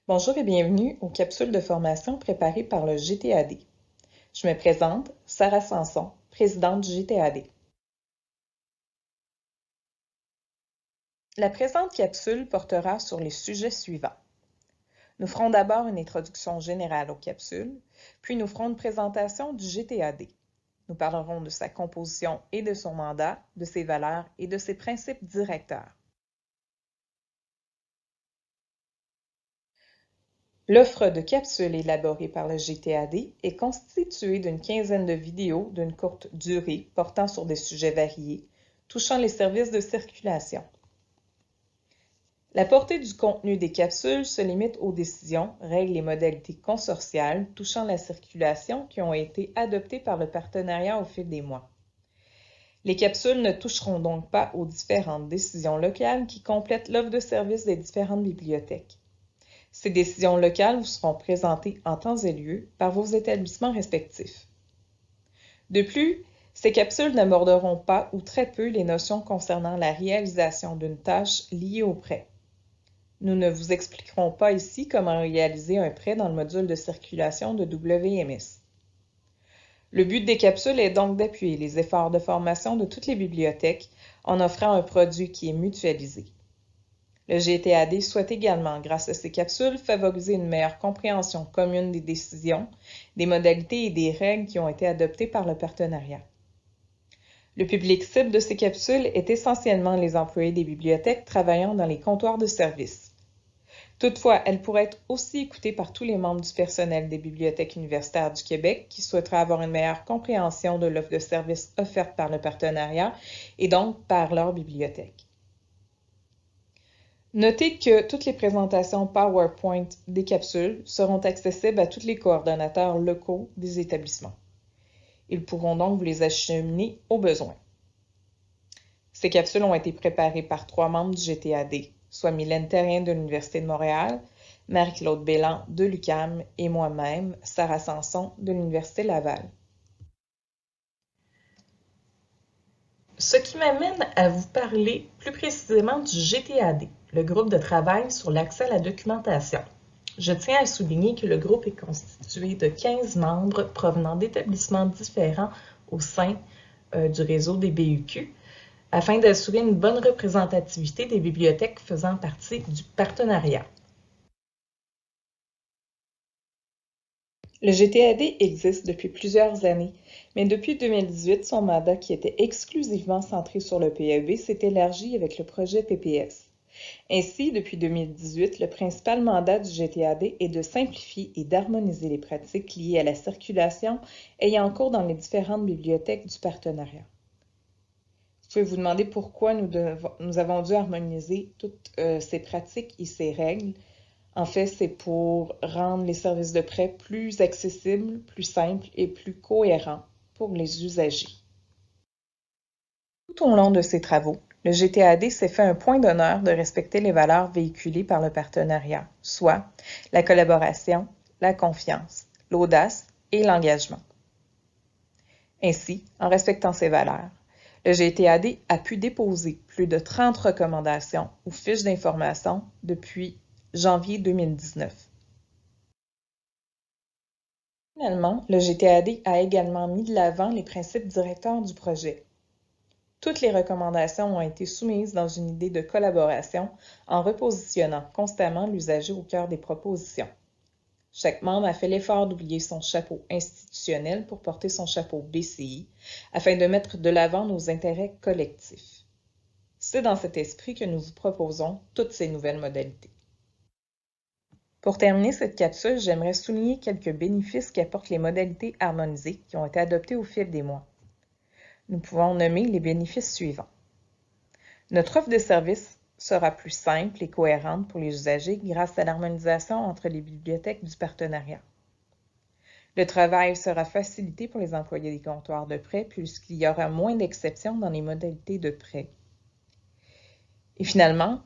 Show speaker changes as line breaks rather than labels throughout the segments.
Bonjour et bienvenue aux capsules de formation préparées par le GTAD. Je me présente, Sarah Sanson, présidente du GTAD. La présente capsule portera sur les sujets suivants. Nous ferons d'abord une introduction générale aux capsules, puis nous ferons une présentation du GTAD. Nous parlerons de sa composition et de son mandat, de ses valeurs et de ses principes directeurs. L'offre de capsules élaborée par le GTAD est constituée d'une quinzaine de vidéos d'une courte durée portant sur des sujets variés, touchant les services de circulation. La portée du contenu des capsules se limite aux décisions, règles et modalités consortiales touchant la circulation qui ont été adoptées par le partenariat au fil des mois. Les capsules ne toucheront donc pas aux différentes décisions locales qui complètent l'offre de services des différentes bibliothèques. Ces décisions locales vous seront présentées en temps et lieu par vos établissements respectifs. De plus, ces capsules n'aborderont pas ou très peu les notions concernant la réalisation d'une tâche liée au prêt. Nous ne vous expliquerons pas ici comment réaliser un prêt dans le module de circulation de WMS. Le but des capsules est donc d'appuyer les efforts de formation de toutes les bibliothèques en offrant un produit qui est mutualisé. Le GTAD souhaite également, grâce à ces capsules, favoriser une meilleure compréhension commune des décisions, des modalités et des règles qui ont été adoptées par le partenariat. Le public cible de ces capsules est essentiellement les employés des bibliothèques travaillant dans les comptoirs de services. Toutefois, elles pourraient être aussi écoutées par tous les membres du personnel des bibliothèques universitaires du Québec qui souhaiteraient avoir une meilleure compréhension de l'offre de services offerte par le partenariat et donc par leur bibliothèque. Notez que toutes les présentations PowerPoint des capsules seront accessibles à tous les coordonnateurs locaux des établissements. Ils pourront donc vous les acheminer au besoin. Ces capsules ont été préparées par 3 membres du GTAD, soit Mylène Therrien de l'Université de Montréal, Marie-Claude Bélan de l'UQAM et moi-même, Sarah Sanson de l'Université Laval. Ce qui m'amène à vous parler plus précisément du GTAD, le groupe de travail sur l'accès à la documentation. Je tiens à souligner que le groupe est constitué de 15 membres provenant d'établissements différents au sein du réseau des BUQ, afin d'assurer une bonne représentativité des bibliothèques faisant partie du partenariat. Le GTAD existe depuis plusieurs années, mais depuis 2018, son mandat qui était exclusivement centré sur le PEB s'est élargi avec le projet PPS. Ainsi, depuis 2018, le principal mandat du GTAD est de simplifier et d'harmoniser les pratiques liées à la circulation ayant cours dans les différentes bibliothèques du partenariat. Vous pouvez vous demander pourquoi nous avons dû harmoniser toutes ces pratiques et ces règles. En fait, c'est pour rendre les services de prêt plus accessibles, plus simples et plus cohérents pour les usagers. Tout au long de ces travaux, le GTAD s'est fait un point d'honneur de respecter les valeurs véhiculées par le partenariat, soit la collaboration, la confiance, l'audace et l'engagement. Ainsi, en respectant ces valeurs, le GTAD a pu déposer plus de 30 recommandations ou fiches d'information depuis janvier 2019. Finalement, le GTAD a également mis de l'avant les principes directeurs du projet. Toutes les recommandations ont été soumises dans une idée de collaboration en repositionnant constamment l'usager au cœur des propositions. Chaque membre a fait l'effort d'oublier son chapeau institutionnel pour porter son chapeau BCI afin de mettre de l'avant nos intérêts collectifs. C'est dans cet esprit que nous vous proposons toutes ces nouvelles modalités. Pour terminer cette capsule, j'aimerais souligner quelques bénéfices qu'apportent les modalités harmonisées qui ont été adoptées au fil des mois. Nous pouvons nommer les bénéfices suivants. Notre offre de services sera plus simple et cohérente pour les usagers grâce à l'harmonisation entre les bibliothèques du partenariat. Le travail sera facilité pour les employés des comptoirs de prêt puisqu'il y aura moins d'exceptions dans les modalités de prêt. Et finalement,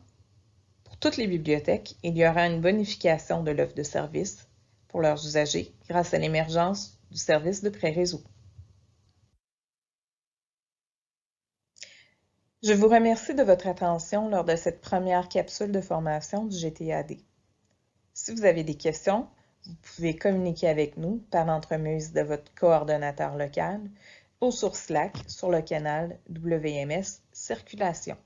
pour toutes les bibliothèques, il y aura une bonification de l'offre de services pour leurs usagers grâce à l'émergence du service de prêt réseau. Je vous remercie de votre attention lors de cette première capsule de formation du GTAD. Si vous avez des questions, vous pouvez communiquer avec nous par l'entremise de votre coordonnateur local ou sur Slack sur le canal WMS Circulation.